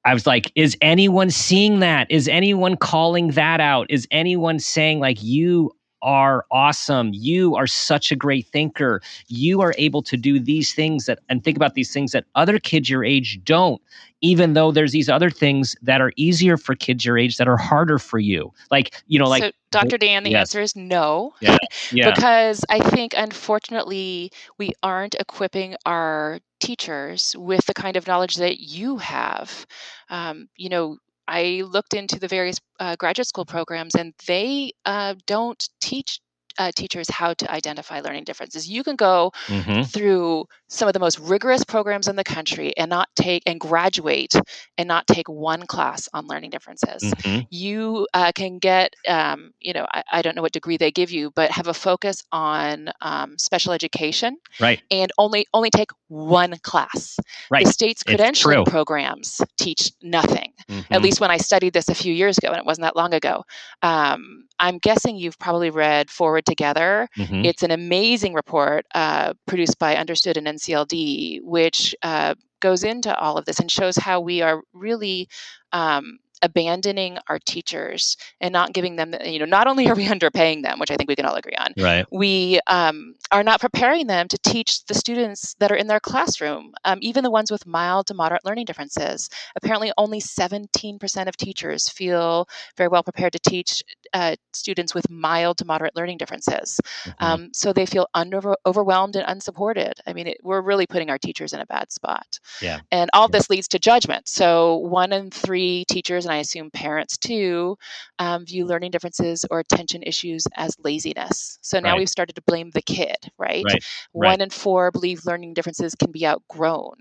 I was like, is anyone seeing that? Is anyone calling that out? Is anyone saying like, you are awesome. You are such a great thinker. You are able to do these things and think about these things that other kids your age don't, even though there's these other things that are easier for kids your age that are harder for you. So Dr. Dan, the answer is no. Yeah. Because I think, unfortunately, we aren't equipping our teachers with the kind of knowledge that you have. I looked into the various graduate school programs, and they don't teach teachers how to identify learning differences. You can go through some of the most rigorous programs in the country and graduate and not take one class on learning differences. You can get, I don't know what degree they give you, but have a focus on special education, right? And only take one class. Right. The state's credentialing programs teach nothing. At least when I studied this a few years ago, and it wasn't that long ago. I'm guessing you've probably read Forward Together. It's an amazing report produced by Understood and NCLD, which goes into all of this and shows how we are really abandoning our teachers and not giving them, not only are we underpaying them, which I think we can all agree on, right? We are not preparing them to teach the students that are in their classroom, even the ones with mild to moderate learning differences. Apparently, only 17% of teachers feel very well prepared to teach students with mild to moderate learning differences. So they feel overwhelmed and unsupported. I mean, we're really putting our teachers in a bad spot. Yeah. And all this leads to judgment. So 1 in 3 teachers, and I assume parents too, view learning differences or attention issues as laziness. So now we've started to blame the kid, right? 1 in 4 believe learning differences can be outgrown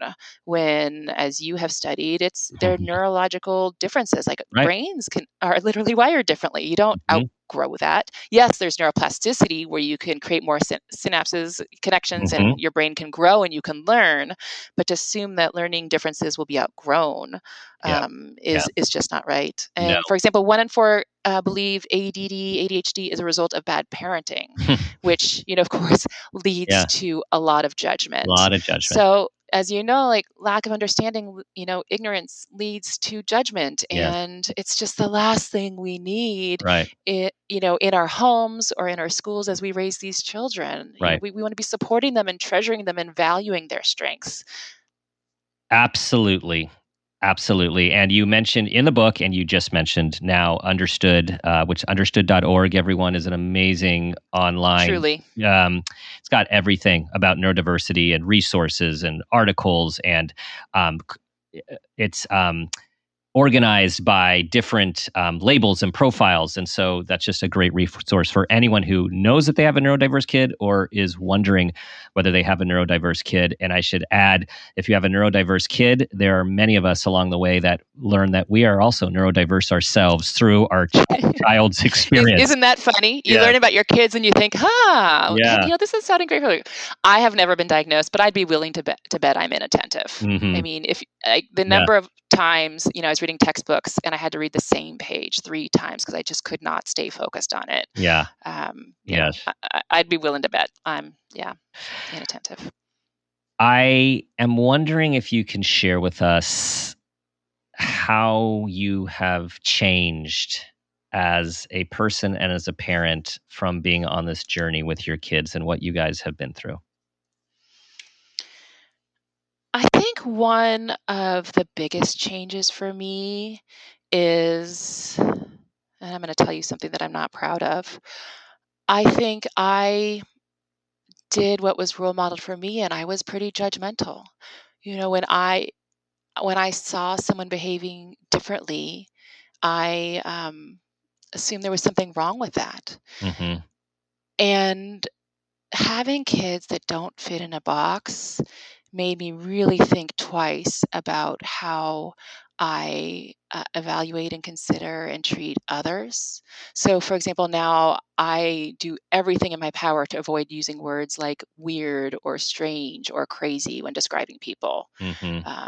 when, as you have studied, they're neurological differences. Like brains are literally wired differently. You don't outgrow that. Yes, there's neuroplasticity where you can create more synapses, connections, and your brain can grow and you can learn. But to assume that learning differences will be outgrown is just not right. And for example, 1 in 4 believe ADD, ADHD is a result of bad parenting, which, of course, leads to a lot of judgment. So, as you know, like lack of understanding, ignorance leads to judgment, and it's just the last thing we need, in our homes or in our schools as we raise these children. We want to be supporting them and treasuring them and valuing their strengths. Absolutely. And you mentioned in the book, and you just mentioned now Understood, which understood.org, everyone, is an amazing online. Truly. It's got everything about neurodiversity and resources and articles, and it's organized by different labels and profiles. And so that's just a great resource for anyone who knows that they have a neurodiverse kid or is wondering whether they have a neurodiverse kid. And I should add, if you have a neurodiverse kid, there are many of us along the way that learn that we are also neurodiverse ourselves through our child's experience. Isn't that funny? You learn about your kids and you think, this is sounding great for you. I have never been diagnosed, but I'd be willing to bet I'm inattentive. I mean, if the number of times, I was reading textbooks and I had to read the same page 3 times because I just could not stay focused on it. Yes. I'd be willing to bet I'm, inattentive. I am wondering if you can share with us how you have changed as a person and as a parent from being on this journey with your kids and what you guys have been through. I think one of the biggest changes for me is, and I'm going to tell you something that I'm not proud of. I think I did what was role modeled for me, and I was pretty judgmental. When I saw someone behaving differently, I assumed there was something wrong with that. Mm-hmm. And having kids that don't fit in a box made me really think twice about how I evaluate and consider and treat others. So, for example, now I do everything in my power to avoid using words like weird or strange or crazy when describing people. Mm-hmm.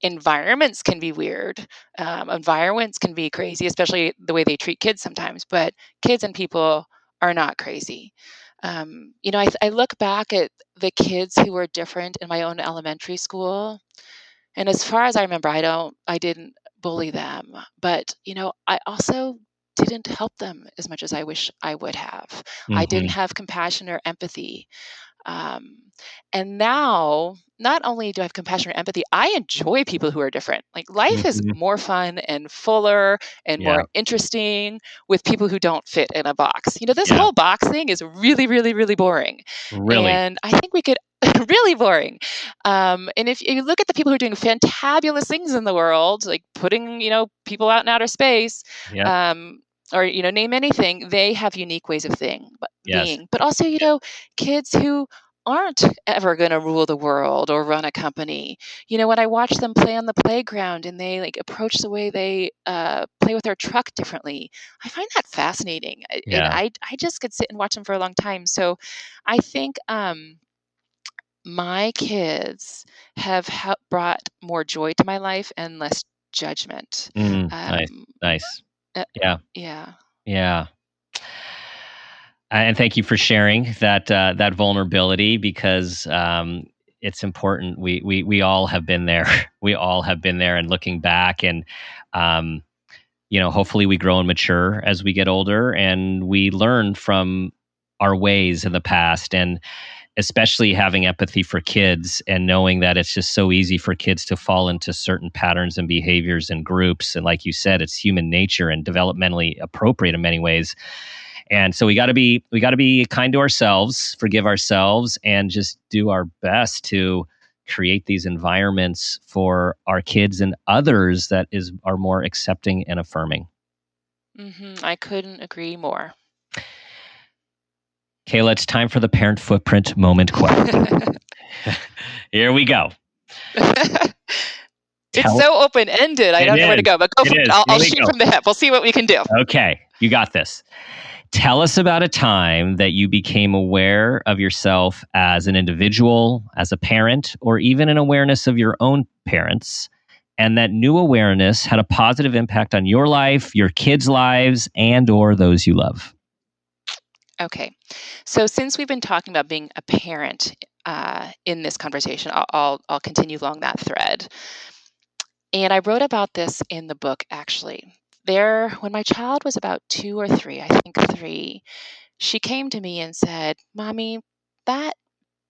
Environments can be weird. Environments can be crazy, especially the way they treat kids sometimes, but kids and people are not crazy. I look back at the kids who were different in my own elementary school, and as far as I remember, I didn't bully them, but I also didn't help them as much as I wish I would have. I didn't Mm-hmm. have compassion or empathy. Um, and now, not only do I have compassion or empathy, I enjoy people who are different. Like life is Mm-hmm. more fun and fuller and Yeah. more interesting with people who don't fit in a box. This Yeah. whole box thing is really, really, really boring. Really. And I think we could, really boring. And if you look at the people who are doing fantabulous things in the world, like putting, people out in outer space, Yep. or name anything, they have unique ways of Yes. being. But also, kids who aren't ever going to rule the world or run a company. When I watch them play on the playground and they like approach the way they play with their truck differently, I find that fascinating. And Yeah. I just could sit and watch them for a long time. So I think my kids have brought more joy to my life and less judgment. Nice. Um, Nice. uh, Yeah. yeah. Yeah. And thank you for sharing that vulnerability, because it's important. We all have been there. We all have been there, and looking back, and hopefully we grow and mature as we get older, and we learn from our ways in the past, and especially having empathy for kids and knowing that it's just so easy for kids to fall into certain patterns and behaviors and groups. And like you said, it's human nature and developmentally appropriate in many ways. And so we got to be kind to ourselves, forgive ourselves, and just do our best to create these environments for our kids and others that are more accepting and affirming. I couldn't agree more. Kayla, it's time for the parent footprint moment question. Here we go. It's so open-ended. I don't know where to go, but go for it. I'll shoot from the hip. We'll see what we can do. Okay, you got this. Tell us about a time that you became aware of yourself as an individual, as a parent, or even an awareness of your own parents, and that new awareness had a positive impact on your life, your kids' lives, and or those you love. Okay. So since we've been talking about being a parent in this conversation, I'll continue along that thread. And I wrote about this in the book, actually. When my child was about 2 or 3, I think 3, she came to me and said, "Mommy, that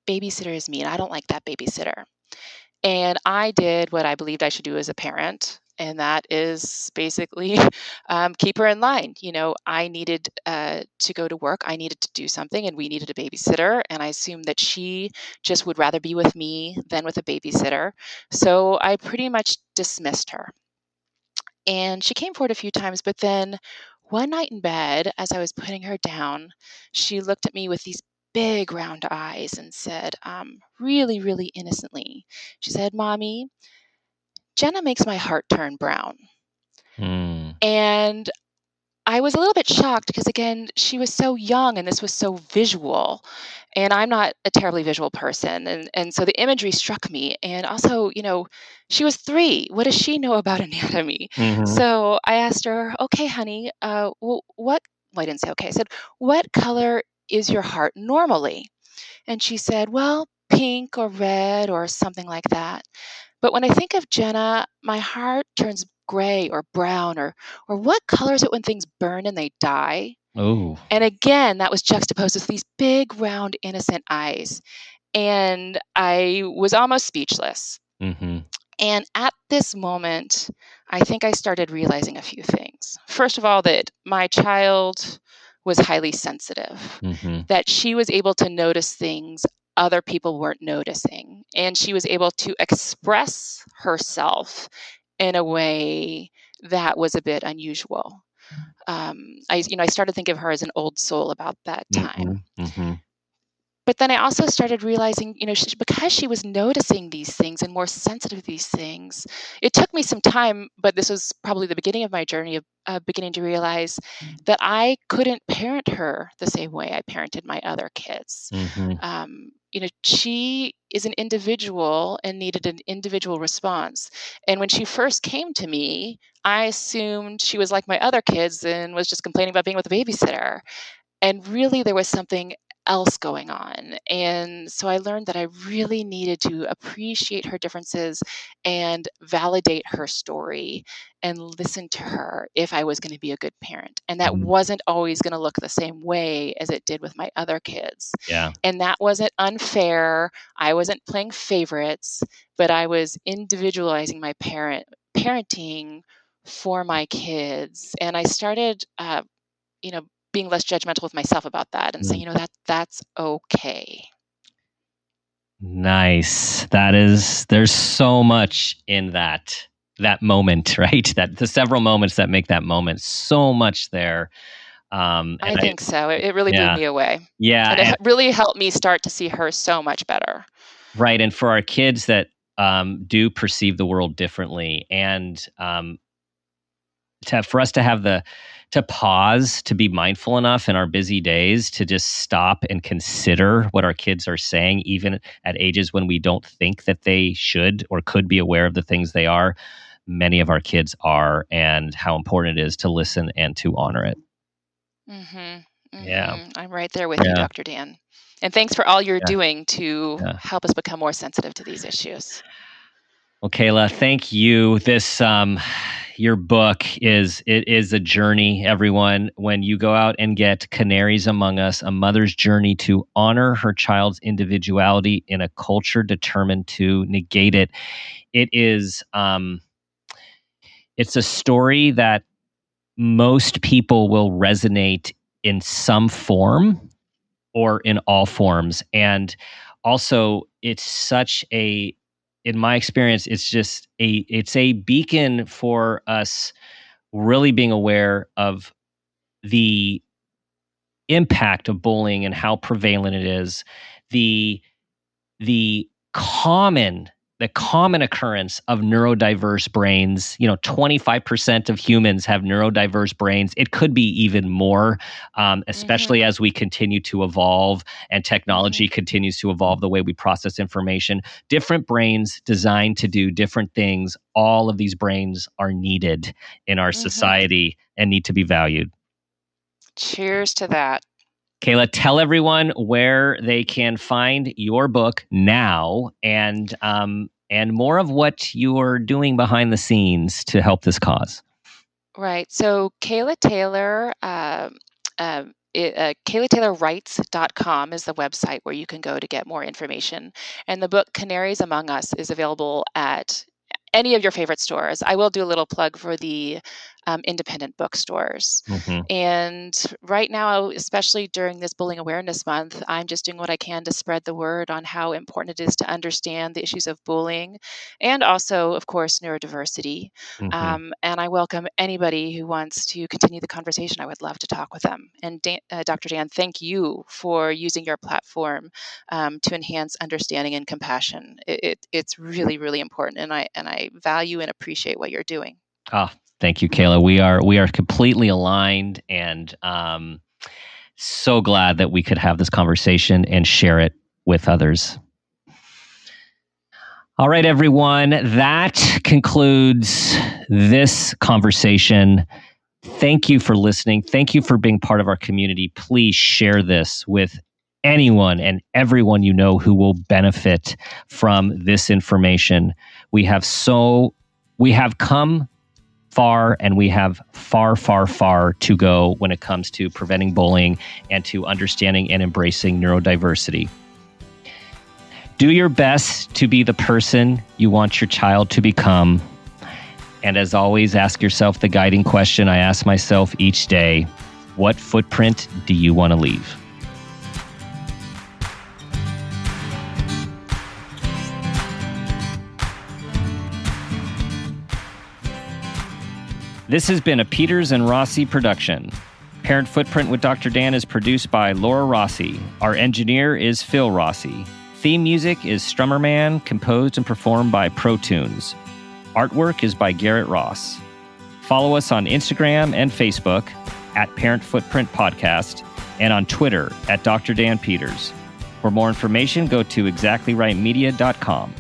babysitter is mean. I don't like that babysitter." And I did what I believed I should do as a parent, and that is basically keep her in line. I needed to go to work. I needed to do something, and we needed a babysitter. And I assumed that she just would rather be with me than with a babysitter. So I pretty much dismissed her. And she came forward a few times, but then one night in bed, as I was putting her down, she looked at me with these big round eyes and said, really, really innocently, she said, "Mommy, Jenna makes my heart turn brown." And I was a little bit shocked because, again, she was so young and this was so visual. And I'm not a terribly visual person. And so the imagery struck me. And also, she was 3. What does she know about anatomy? Mm-hmm. So I asked her, "Okay, honey, well, I didn't say okay. I said, what color is your heart normally?" And she said, "Well, pink or red or something like that. But when I think of Jenna, my heart turns gray or brown, or what color is it when things burn and they die?" Oh. And again, that was juxtaposed with these big, round, innocent eyes. And I was almost speechless. Mm-hmm. And at this moment, I think I started realizing a few things. First of all, that my child was highly sensitive, that she was able to notice things other people weren't noticing, and she was able to express herself in a way that was a bit unusual. I started thinking of her as an old soul about that time. Mm-hmm. But then I also started realizing, because she was noticing these things and more sensitive to these things, it took me some time, but this was probably the beginning of my journey of beginning to realize that I couldn't parent her the same way I parented my other kids. Mm-hmm. She is an individual and needed an individual response. And when she first came to me, I assumed she was like my other kids and was just complaining about being with a babysitter. And really, there was something else going on. And so I learned that I really needed to appreciate her differences and validate her story and listen to her if I was going to be a good parent. And that wasn't always going to look the same way as it did with my other kids. Yeah. And that wasn't unfair. I wasn't playing favorites, but I was individualizing my parenting for my kids. And I started, being less judgmental with myself about that and saying, that's okay. Nice. There's so much in that moment, right? That the several moments that make that moment, so much there. I think so. It really blew me away. Yeah. And it really helped me start to see her so much better. Right. And for our kids that do perceive the world differently, and for us to have to pause, to be mindful enough in our busy days to just stop and consider what our kids are saying, even at ages when we don't think that they should or could be aware of the things they are. Many of our kids are, and how important it is to listen and to honor it. Mm-hmm. Mm-hmm. Yeah. I'm right there with you, Dr. Dan. And thanks for all you're doing to help us become more sensitive to these issues. Well, Kayla, thank you. Your book is a journey, everyone. When you go out and get Canaries Among Us, a mother's journey to honor her child's individuality in a culture determined to negate it. It is, it's a story that most people will resonate in some form or in all forms. And also, it's such in my experience, it's a beacon for us really being aware of the impact of bullying and how prevalent it is, the common occurrence of neurodiverse brains. 25% of humans have neurodiverse brains. It could be even more, especially as we continue to evolve and technology continues to evolve the way we process information. Different brains designed to do different things. All of these brains are needed in our society and need to be valued. Cheers to that. Kayla, tell everyone where they can find your book now and more of what you're doing behind the scenes to help this cause. Right. So Kayla Taylor, KaylaTaylorWrites.com is the website where you can go to get more information. And the book Canaries Among Us is available at any of your favorite stores. I will do a little plug for the independent bookstores. And right now, especially during this Bullying Awareness Month, I'm just doing what I can to spread the word on how important it is to understand the issues of bullying and also, of course, neurodiversity. And I welcome anybody who wants to continue the conversation. I would love to talk with them. And Dr. Dan, thank you for using your platform to enhance understanding and compassion. It's really, really important. And I value and appreciate what you're doing. Thank you, Kayla. We are completely aligned, and so glad that we could have this conversation and share it with others. All right, everyone. That concludes this conversation. Thank you for listening. Thank you for being part of our community. Please share this with anyone and everyone you know who will benefit from this information. We have come far, and we have far, far, far to go when it comes to preventing bullying and to understanding and embracing neurodiversity. Do your best to be the person you want your child to become. And as always, ask yourself the guiding question I ask myself each day: what footprint do you want to leave? This has been a Peters and Rossi production. Parent Footprint with Dr. Dan is produced by Laura Rossi. Our engineer is Phil Rossi. Theme music is Strummer Man, composed and performed by Pro Tunes. Artwork is by Garrett Ross. Follow us on Instagram and Facebook at Parent Footprint Podcast and on Twitter at Dr. Dan Peters. For more information, go to exactlyrightmedia.com.